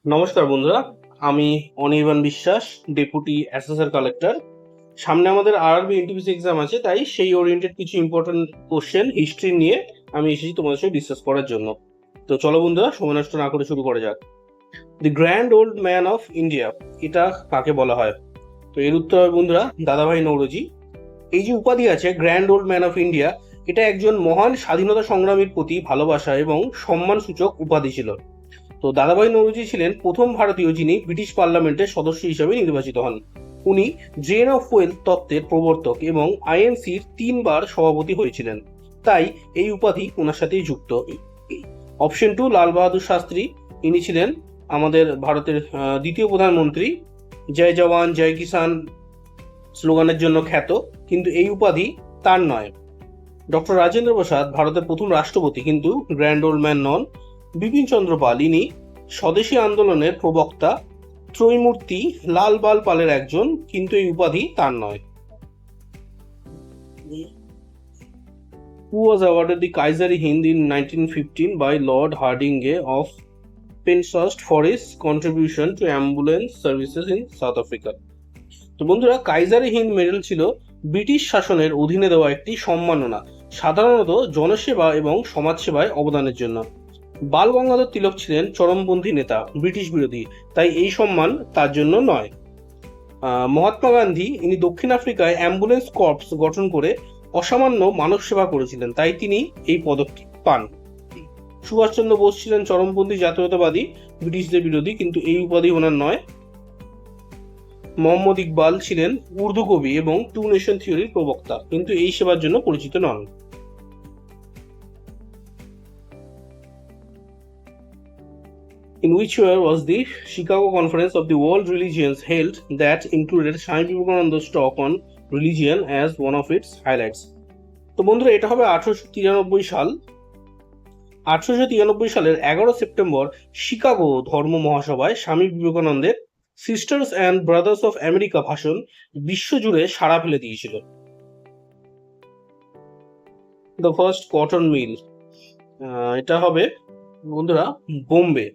নমস্কার বন্ধুরা, আমি অনির্বাণ বিশ্বাস, ডেপুটি অ্যাসেসর কালেক্টর। সামনে আমাদের আরআরবি এনটিপিসি এক্সাম আছে, তাই সেই ওরিয়েন্টেড কিছু ইম্পর্টেন্ট কোশ্চেন হিস্ট্রি নিয়ে আমি এসেছি তোমাদের সাথে ডিসকাস করার জন্য। তো চলো বন্ধুরা, সময় নষ্ট না করে শুরু করা যাক। The grand old man of India, এটা কাকে বলা হয়? তো এর উত্তর হবে বন্ধুরা দাদাভাই নৌরোজি। এই যে উপাধি আছে grand old man of India, এটা একজন মহান স্বাধীনতা সংগ্রামীর প্রতি ভালোবাসা এবং সম্মানসূচক উপাধি ছিল। তো দাদাভাই নৌরোজি ছিলেন প্রথম ভারতীয় যিনি ব্রিটিশ পার্লামেন্টের সদস্য হিসেবে নির্বাচিত হন। উনি ড্রেন অফ ওয়েলথ তত্ত্বের প্রবর্তক এবং আইএনসির 3বার সভাপতি হয়েছিলেন, তাই এই উপাধি ওনার সাথেই যুক্ত। অপশন 2, লাল বাহাদুর শাস্ত্রী। ইনি ছিলেন আমাদের ভারতের দ্বিতীয় প্রধানমন্ত্রী। জয় জওয়ান জয় কিষান স্লোগানের জন্য খ্যাত, কিন্তু এই উপাধি তার নয়। ডক্টর রাজেন্দ্র প্রসাদ ভারতের প্রথম রাষ্ট্রপতি, কিন্তু গ্র্যান্ড ওল্ড ম্যান নন। বিপিন চন্দ্র পাল, ইনি স্বদেশী আন্দোলনের প্রবক্তা। ত্রৈমূর্তি লাল বাল পালের একজন, কিন্তু এই উপাধি তার নয়। Who was awarded the Kaiseri Hind in 1915 by Lord Hardinge of Penshurst for his contribution to ambulance services in South Africa? তো বন্ধুরা, কাইজারি হিন্দ মেডেল ছিল ব্রিটিশ শাসনের অধীনে দেওয়া একটি সম্মাননা, সাধারণত জনসেবা এবং সমাজসেবায় অবদানের জন্য। বাল গঙ্গাধর তিলক ছিলেন চরমপন্থী নেতা, ব্রিটিশ বিরোধী, তাই এই সম্মান তার জন্য নয়। মহাত্মা গান্ধী, ইনি দক্ষিণ আফ্রিকায় অ্যাম্বুলেন্স কর্পস গঠন করে অসামান্য মানব সেবা করেছিলেন, তাই তিনি এই পদকটি পান। সুভাষচন্দ্র বোস ছিলেন চরমপন্থী জাতীয়তাবাদী, ব্রিটিশদের বিরোধী, কিন্তু এই উপাধি ওনার নয়। মোহাম্মদ ইকবাল ছিলেন উর্দু কবি এবং টু নেশন থিওরির প্রবক্তা, কিন্তু এই সেবার জন্য পরিচিত নন। In which year was the Chicago Conference of the World Religions held that included Swami Vivekananda's talk on religion as one of its highlights? তো বন্ধুরা, এটা হবে 1893 সাল। 1893 সালের 11 সেপ্টেম্বর শিকাগো ধর্ম মহাসভায় স্বামী বিবেকানন্দের sisters and brothers of America ভাষণ বিশ্বজুড়ে সাড়া ফেলে দিয়েছিল। দ্য ফার্স্ট কটন মিল, এটা হবে বন্ধুরা বোম্বে।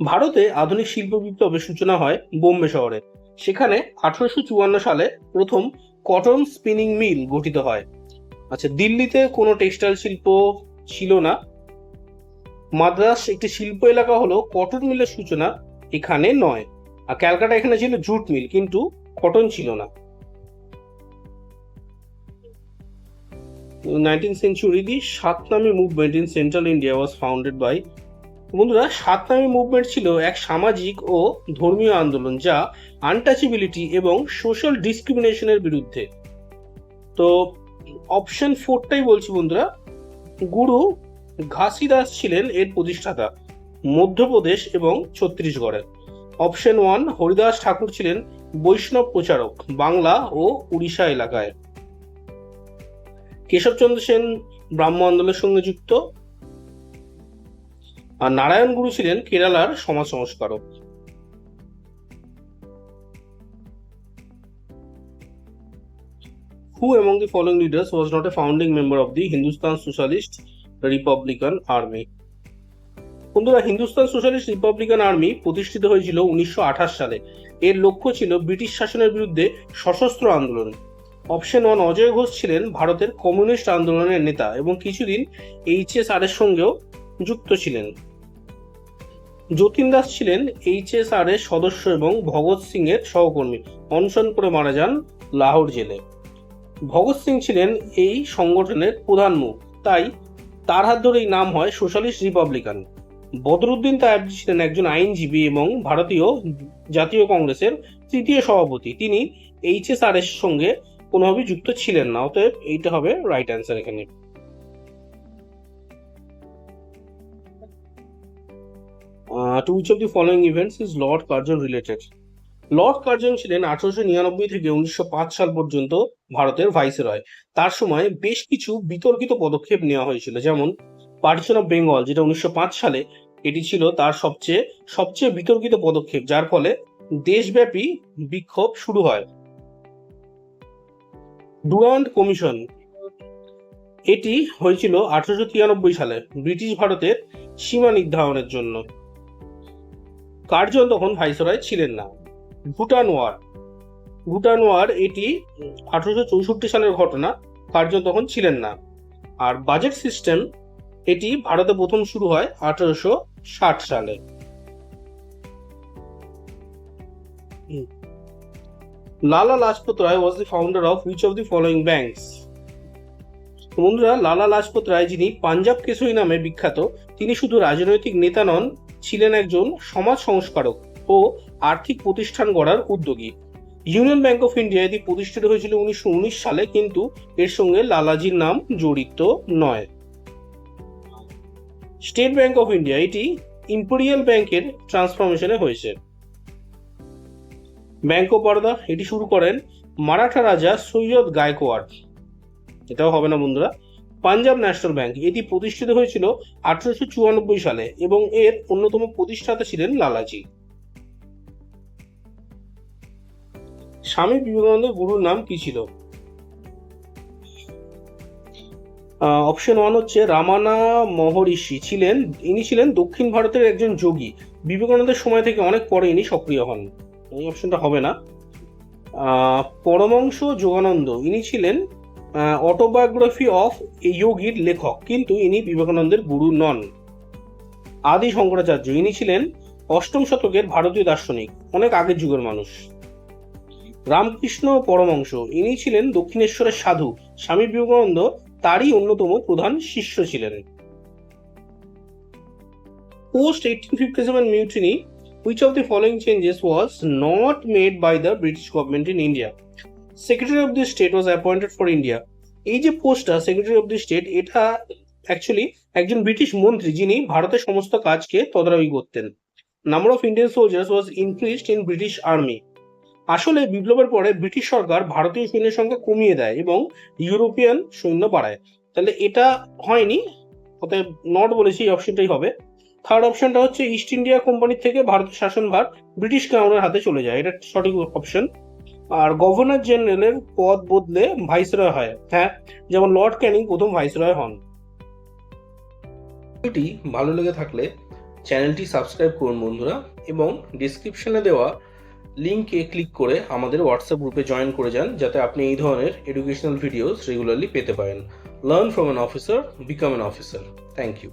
ভারতে আধুনিক শিল্প বিপ্লবের সূচনা হয় বোম্বে শহরে। সেখানে 1854 সালে প্রথম কটন স্পিনিং মিল গঠিত হয়। আচ্ছা, দিল্লিতে কোনো টেক্সটাইল শিল্প ছিল না। মাদ্রাস একটি শিল্প এলাকা হলো কটন মিলের সূচনা এখানে নয়। আর ক্যালকাটা, এখানে ছিল জুট মিল, কিন্তু কটন ছিল না। 19th century, the Satnami movement in central India was founded by. বন্ধুরা, সাতনামি মুভমেন্ট ছিল এক সামাজিক ও ধর্মীয় আন্দোলন যা আনটাচেবিলিটি এবং সোশ্যাল ডিসক্রিমিনেশনের বিরুদ্ধে। তো অপশন 4টাই বলছি বন্ধুরা। গুরু ঘাসিদাস ছিলেন এর প্রতিষ্ঠাতা, মধ্যপ্রদেশ এবং ছত্তিশগড়ের। অপশন 1, হরিদাস ঠাকুর ছিলেন বৈষ্ণব প্রচারক, বাংলা ও উড়িষ্যা এলাকায়। কেশবচন্দ্র সেন ব্রাহ্ম আন্দোলনের সঙ্গে যুক্ত। আর নারায়ণ গুরু ছিলেন কেরালার সমাজ সংস্কারক। Who among the following leaders was not a founding member of the Hindustan Socialist Republican Army? বন্ধুরা, হিন্দুস্তান সোশ্যালিস্ট রিপাবলিকান আর্মি প্রতিষ্ঠিত হয়েছিল 1928 সালে। এর লক্ষ্য ছিল ব্রিটিশ শাসনের বিরুদ্ধে সশস্ত্র আন্দোলন। অপশন 1, অজয় ঘোষ ছিলেন ভারতের কমিউনিস্ট আন্দোলনের নেতা এবং কিছুদিন এইচএসআর এর সঙ্গেও যুক্ত ছিলেন। যতীন দাস ছিলেন এইচএসআর এর সদস্য এবং ভগৎ সিং এর সহকর্মী, অনশন করে মারা যান লাহোর জেলে। ভগৎ সিং ছিলেন এই সংগঠনের প্রধান মুখ, তাই তার হাত ধরেই নাম হয় সোশ্যালিস্ট রিপাবলিকান। বদরুদ্দিন তায়েবজি ছিলেন একজন আইনজীবী এবং ভারতীয় জাতীয় কংগ্রেসের 3য় সভাপতি। তিনি এইচএসআর এর সঙ্গে কোনোভাবেই যুক্ত ছিলেন না, অতএব এইটা হবে রাইট অ্যান্সার এখানে। To which of the following events is Lord Curzon related? Lord Curzon ছিলেন 1899 থেকে 1905 সাল পর্যন্ত ভারতের ভাইসরয়। তার সময় বেশ কিছু বিতর্কিত পদক্ষেপ নেওয়া হয়েছিল, যেমন পার্টিশন অফ বেঙ্গল, যেটা 1905 সালে। এটি ছিল তার সবচেয়ে বিতর্কিত পদক্ষেপ, যার ফলে দেশব্যাপী বিক্ষোভ শুরু হয়। ডুরান্ড কমিশন, এটি হয়েছিল 1893 সালে ব্রিটিশ ভারতের সীমা নির্ধারণের জন্য। কার্জন তখন ভাইসরয় ছিলেন না। ভুটান ওয়ার এটি 1864 সালের ঘটনা, কার্জন তখন ছিলেন না। আর বাজেট সিস্টেম এটি ভারতে প্রথম শুরু হয় 1860 সালে। Lala Lajpat Rai was the founder of which of the following banks? বন্ধুরা, লালা লাজপত রায়, যিনি পাঞ্জাব কেশরী নামে বিখ্যাত, তিনি শুধু রাজনৈতিক নেতা নন, ছিলেন একজন সমাজ সংস্কারক ও আর্থিক প্রতিষ্ঠান গড়ার উদ্যোগী। ইউনিয়ন ব্যাংক অফ ইন্ডিয়া এটি প্রতিষ্ঠিত হয়েছিল 1919 সালে, কিন্তু এর সঙ্গে লালাজির নাম জড়িত নয়। স্টেট ব্যাংক অফ ইন্ডিয়া এটি ইম্পেরিয়াল ব্যাংকের ট্রান্সফরমেশনে হয়েছে। ব্যাংক অফ বরোদা এটি শুরু করেন মারাঠা রাজা সৈয়দ গায়কোয়াড়, এটাও হবে না বন্ধুরা। পাঞ্জাব ন্যাশনাল ব্যাংক এটি প্রতিষ্ঠিত হয়েছিল 1894 সালে এবং এর অন্যতম প্রতিষ্ঠাতা ছিলেন লালাজি। স্বামী বিবেকানন্দের গুরুর নাম কি ছিল? অপশন 1 হচ্ছে রামানা মহর্ষি ছিলেন। ইনি ছিলেন দক্ষিণ ভারতের একজন যোগী। বিবেকানন্দের সময় থেকে অনেক পরে ইনি সক্রিয় হন। এই অপশনটা হবে না। পরমংশ যোগানন্দ ইনি ছিলেন অটোবায়োগ্রাফি অফ এ যোগীর লেখক, কিন্তু ইনি বিবেকানন্দের গুরু নন। আদি শঙ্করাচার্য ইনি ছিলেন 8ম শতকের ভারতীয় দার্শনিক, অনেক আগের যুগের মানুষ। রামকৃষ্ণ পরমংশ ইনি ছিলেন দক্ষিণেশ্বরের সাধু। স্বামী বিবেকানন্দ তারই অন্যতম প্রধান শিষ্য ছিলেন। Post 1857 mutiny, which of the following changes was not made by the British government in India? Secretary of the State was appointed for India. এই যে পোস্টটা সেক্রেটারি অফ দি স্টেট, এটা অ্যাকচুয়ালি একজন ব্রিটিশ মন্ত্রী, যিনি ভারতের সমস্ত কাজকে তদারকি করতেন। Number of Indian soldiers was increased in British army. আসলে বিপ্লবের পরে ব্রিটিশ সরকার ভারতীয় সৈন্যের সংখ্যা কমিয়ে দেয় এবং ইউরোপিয়ান সৈন্য বাড়ায়। তাহলে এটা হয়নি, অতএব নট বলেছি, এই অপশনটাই হবে। থার্ড অপশনটা হচ্ছে ইস্ট ইন্ডিয়া কোম্পানির থেকে ভারতের শাসনভার ব্রিটিশ ক্রাউনের হাতে চলে যায়, এটা সঠিক অপশন। আর গভর্নর জেনারেলের পদ বদলে ভাইসরয় হয়, হ্যাঁ, যেমন লর্ড ক্যানিং প্রথম ভাইসরয় হন। ভিডিওটি ভালো লেগে থাকলে চ্যানেলটি সাবস্ক্রাইব করুন বন্ধুরা, এবং ডিসক্রিপশনে দেওয়া লিঙ্কে ক্লিক করে আমাদের হোয়াটসঅ্যাপ গ্রুপে জয়েন করে যান, যাতে আপনি এই ধরনের এডুকেশনাল ভিডিওস রেগুলারলি পেতে পারেন। Learn from an officer, become an officer. Thank you.